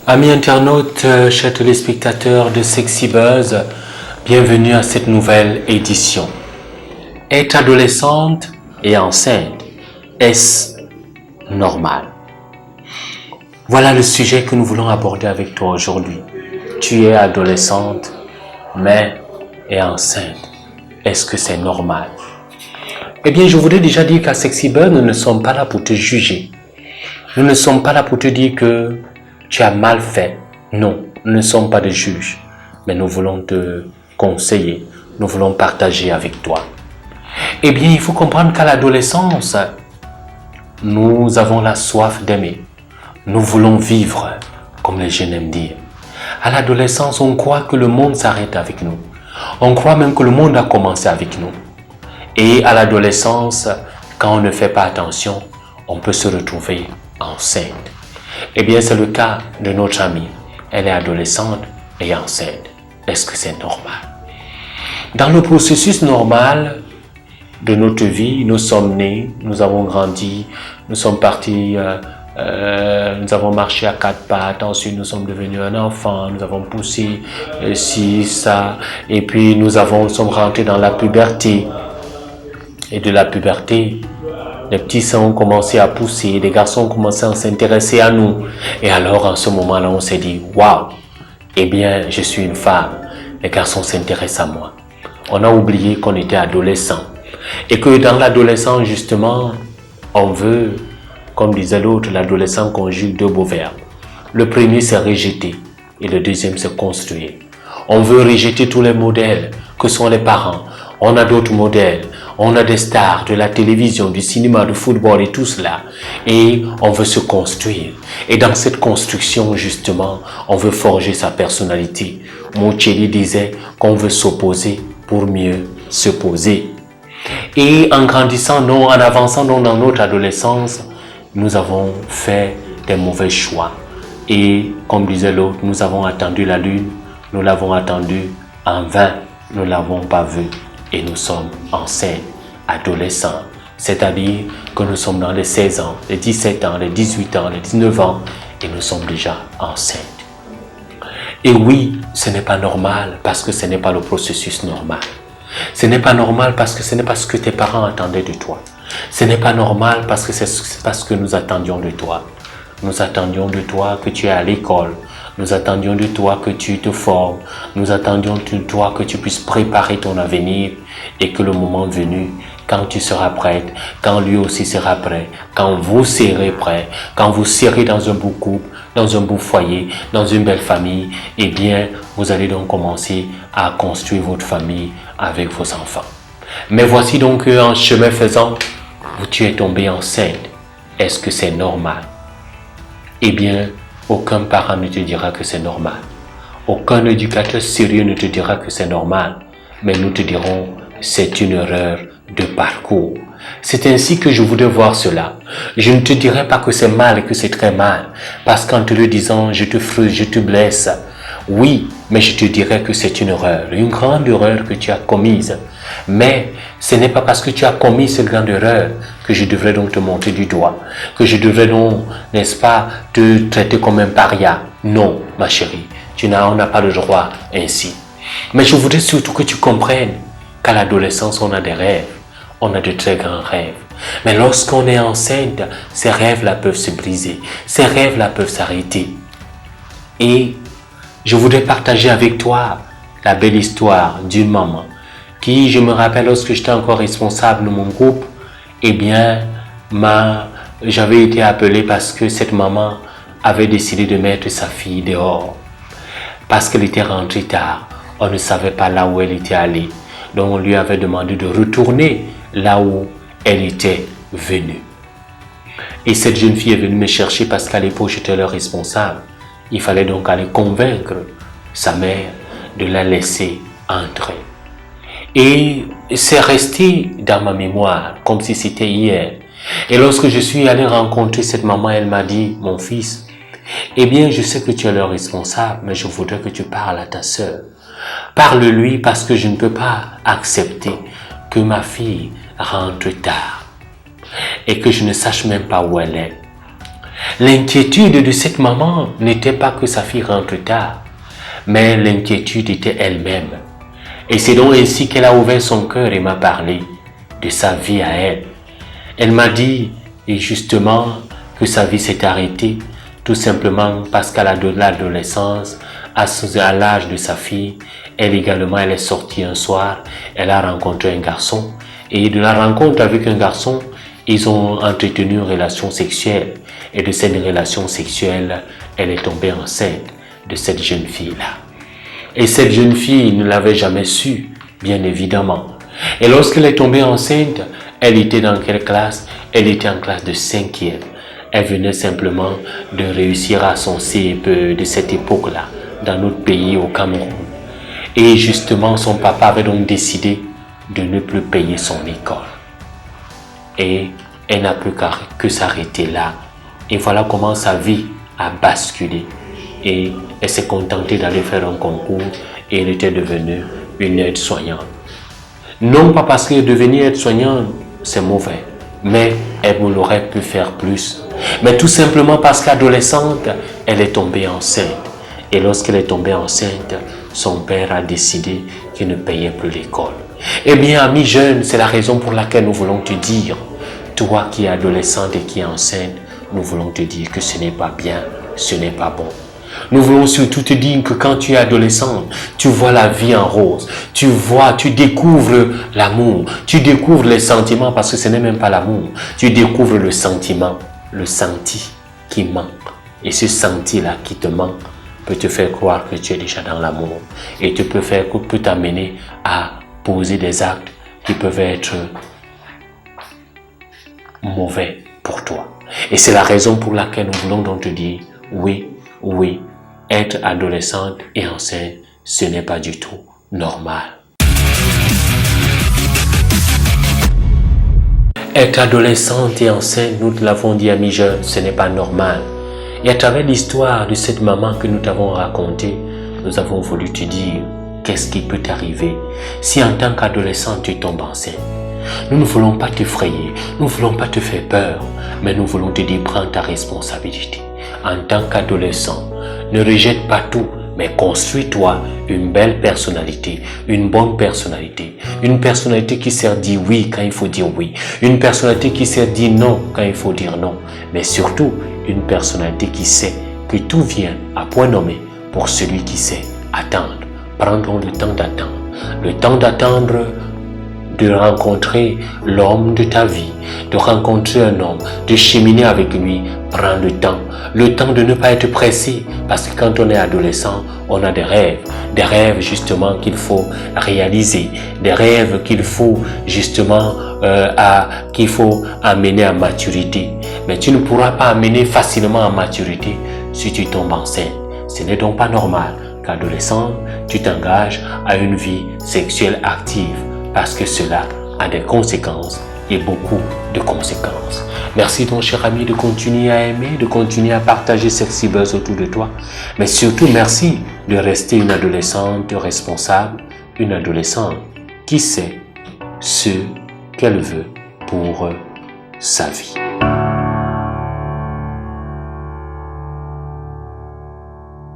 Amis internautes, chers téléspectateurs de Sexy Buzz, bienvenue à cette nouvelle édition. Être adolescente et enceinte, est-ce normal? Voilà le sujet que nous voulons aborder avec toi aujourd'hui. Tu es adolescente, mais est enceinte. Est-ce que c'est normal? Eh bien, je voudrais déjà dire qu'à Sexy Buzz, nous ne sommes pas là pour te juger. Nous ne sommes pas là pour te dire que tu as mal fait. Non, nous ne sommes pas des juges. Mais nous voulons te conseiller. Nous voulons partager avec toi. Eh bien, il faut comprendre qu'à l'adolescence, nous avons la soif d'aimer. Nous voulons vivre, comme les jeunes aiment dire. À l'adolescence, on croit que le monde s'arrête avec nous. On croit même que le monde a commencé avec nous. Et à l'adolescence, quand on ne fait pas attention, on peut se retrouver enceinte. Eh bien, c'est le cas de notre amie. Elle est adolescente et enceinte. Est-ce que c'est normal? Dans le processus normal de notre vie, nous sommes nés, nous avons grandi, nous sommes partis, nous avons marché à quatre pattes, ensuite nous sommes devenus un enfant, nous avons poussé ci, ça, et puis nous sommes rentrés dans la puberté. Et de la puberté, les petits seins ont commencé à pousser, les garçons ont commencé à s'intéresser à nous. Et alors, en ce moment-là, on s'est dit, waouh, eh bien, je suis une femme. Les garçons s'intéressent à moi. On a oublié qu'on était adolescent. Et que dans l'adolescence, justement, on veut, comme disait l'autre, l'adolescent conjugue deux beaux verbes. Le premier, c'est rejeter. Et le deuxième, c'est construire. On veut rejeter tous les modèles que sont les parents. On a d'autres modèles. On a des stars de la télévision, du cinéma, du football et tout cela. Et on veut se construire. Et dans cette construction, justement, on veut forger sa personnalité. Montchelli disait qu'on veut s'opposer pour mieux se poser. Et en grandissant, non, en avançant non, dans notre adolescence, nous avons fait des mauvais choix. Et comme disait l'autre, nous avons attendu la lune, nous l'avons attendue en vain, nous ne l'avons pas vue. Et nous sommes enceintes, adolescents, c'est-à-dire que nous sommes dans les 16 ans, les 17 ans, les 18 ans, les 19 ans, et nous sommes déjà enceintes. Et oui, ce n'est pas normal parce que ce n'est pas le processus normal. Ce n'est pas normal parce que ce n'est pas ce que tes parents attendaient de toi. Ce n'est pas normal parce que c'est pas ce que nous attendions de toi. Nous attendions de toi que tu es à l'école. Nous attendions de toi que tu te formes. Nous attendions de toi que tu puisses préparer ton avenir et que le moment venu, quand tu seras prête, quand lui aussi sera prêt, quand vous serez prêts, quand vous serez dans un beau couple, dans un beau foyer, dans une belle famille, eh bien, vous allez donc commencer à construire votre famille avec vos enfants. Mais voici donc en chemin faisant, tu es tombé enceinte. Est-ce que c'est normal? Eh bien, aucun parent ne te dira que c'est normal. Aucun éducateur sérieux ne te dira que c'est normal. Mais nous te dirons, c'est une erreur de parcours. C'est ainsi que je voudrais voir cela. Je ne te dirai pas que c'est mal et que c'est très mal. Parce qu'en te le disant, je te frustre, je te blesse. Oui, mais je te dirai que c'est une grande erreur que tu as commise. Mais ce n'est pas parce que tu as commis cette grande erreur que je devrais donc te monter du doigt, que je devrais donc, n'est-ce pas, te traiter comme un paria. Non, ma chérie, on n'a pas le droit ainsi. Mais je voudrais surtout que tu comprennes qu'à l'adolescence, on a des rêves, on a de très grands rêves. Mais lorsqu'on est enceinte, ces rêves-là peuvent se briser, ces rêves-là peuvent s'arrêter. Et je voudrais partager avec toi la belle histoire d'une maman qui, je me rappelle, lorsque j'étais encore responsable de mon groupe, eh bien, j'avais été appelé parce que cette maman avait décidé de mettre sa fille dehors. Parce qu'elle était rentrée tard. On ne savait pas là où elle était allée. Donc, on lui avait demandé de retourner là où elle était venue. Et cette jeune fille est venue me chercher parce qu'à l'époque, j'étais leur responsable. Il fallait donc aller convaincre sa mère de la laisser entrer. Et c'est resté dans ma mémoire, comme si c'était hier. Et lorsque je suis allé rencontrer cette maman, elle m'a dit, mon fils, eh bien, je sais que tu es le responsable, mais je voudrais que tu parles à ta sœur. Parle-lui parce que je ne peux pas accepter que ma fille rentre tard et que je ne sache même pas où elle est. L'inquiétude de cette maman n'était pas que sa fille rentre tard, mais l'inquiétude était elle-même. Et c'est donc ainsi qu'elle a ouvert son cœur et m'a parlé de sa vie à elle. Elle m'a dit, et justement, que sa vie s'est arrêtée, tout simplement parce qu'à l'adolescence, à l'âge de sa fille, elle également, elle est sortie un soir, elle a rencontré un garçon, et de la rencontre avec un garçon, ils ont entretenu une relation sexuelle, et de cette relation sexuelle, elle est tombée enceinte de cette jeune fille-là. Et cette jeune fille ne l'avait jamais su, bien évidemment. Et lorsqu'elle est tombée enceinte, elle était dans quelle classe? Elle était en classe de 5e. Elle venait simplement de réussir à son CEP de cette époque-là, dans notre pays, au Cameroun. Et justement, son papa avait donc décidé de ne plus payer son école. Et elle n'a plus que s'arrêter là. Et voilà comment sa vie a basculé. Et elle s'est contentée d'aller faire un concours et elle était devenue une aide-soignante. Non pas parce que devenir aide-soignante, c'est mauvais, mais elle aurait pu faire plus. Mais tout simplement parce qu'adolescente, elle est tombée enceinte. Et lorsqu'elle est tombée enceinte, son père a décidé qu'il ne payait plus l'école. Eh bien, ami jeune, c'est la raison pour laquelle nous voulons te dire, toi qui es adolescente et qui es enceinte, nous voulons te dire que ce n'est pas bien, ce n'est pas bon. Nous voulons surtout te dire que quand tu es adolescente, tu vois la vie en rose. Tu découvres l'amour. Tu découvres les sentiments parce que ce n'est même pas l'amour. Tu découvres le sentiment, le senti qui manque. Et ce senti-là qui te manque peut te faire croire que tu es déjà dans l'amour. Et peut t'amener à poser des actes qui peuvent être mauvais pour toi. Et c'est la raison pour laquelle nous voulons donc te dire, oui, être adolescente et enceinte, ce n'est pas du tout normal. Être adolescente et enceinte, nous te l'avons dit, amis jeunes, ce n'est pas normal. Et à travers l'histoire de cette maman que nous t'avons racontée, nous avons voulu te dire qu'est-ce qui peut t'arriver si en tant qu'adolescente tu tombes enceinte. Nous ne voulons pas t'effrayer, nous ne voulons pas te faire peur, mais nous voulons te dire prends ta responsabilité. En tant qu'adolescent, ne rejette pas tout, mais construis-toi une belle personnalité, une bonne personnalité. Une personnalité qui sait dire oui quand il faut dire oui. Une personnalité qui sait dire non quand il faut dire non. Mais surtout, une personnalité qui sait que tout vient à point nommé pour celui qui sait attendre. Prends le temps d'attendre. Le temps d'attendre de rencontrer l'homme de ta vie, de rencontrer un homme, de cheminer avec lui, prends le temps de ne pas être pressé, parce que quand on est adolescent, on a des rêves justement qu'il faut réaliser, des rêves qu'il faut justement qu'il faut amener à maturité. Mais tu ne pourras pas amener facilement à maturité si tu tombes enceinte. Ce n'est donc pas normal qu'adolescent, tu t'engages à une vie sexuelle active, parce que cela a des conséquences et beaucoup de conséquences. Merci ton cher ami de continuer à aimer, de continuer à partager Sexy Buzz autour de toi. Mais surtout merci de rester une adolescente responsable, une adolescente qui sait ce qu'elle veut pour sa vie.